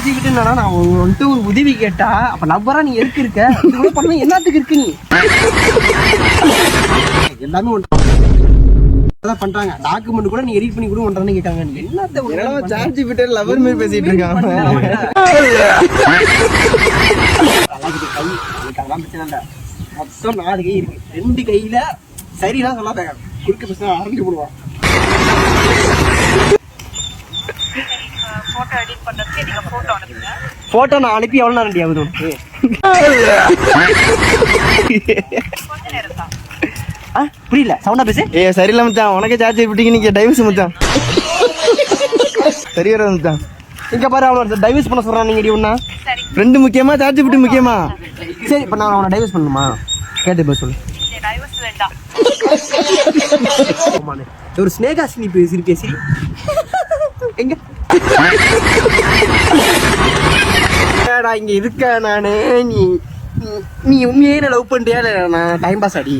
charge கிட்டா நான் வந்துட்டு ஒரு உதவி கேட்டா அப்ப லவ்வரா நீ எதுக்கு இருக்க இது கூட பண்ண என்னத்துக்கு இருக்கு நீ எல்லாமே அதான் பண்றாங்க டாக்குமெண்ட் கூட நீ எடிட் பண்ணி கூட பண்றேன்னு கேட்காங்க நீ என்னத்த சார்ஜ் கிட்ட லவர் மாதிரி பேசிட்டு இருக்காங்க அதெல்லாம் பிரச்சனை இல்லை மொத்தம் 4 கை இருக்கு 2 கையில சரிதான் சொல்லாத குறுக்க பிரச்சனை ஆரம்பிச்சு போடுவான் போட்டோ நான் அனுப்பி எவ்வளவு நேரம் ரெடி ஆகுது புரியல சவுண்டா பேசு சரியில்ல மச்சான் உனக்கே சார்ஜ் விட்டீங்க நீங்க டைவர்ஸ் மச்சான் சரி வர மச்சான் இங்க பாரு அவன டைவர்ஸ் பண்ண சொல்றான் நீங்க ஒண்ணா ஃப்ரெண்ட் முக்கியமா சார்ஜ் விட்டு முக்கியமா சரி இப்ப நான் அவனை டைவர்ஸ் பண்ணணுமா கேட்டு போய் சொல்லு டைவர்ஸ் வேண்டாம் ஒரு ஸ்னேகாசினி பேசி எங்க இங்க இருக்க நானு நீ உண்மையே லவ் பண்றியா நான் டைம் பாஸ் அடி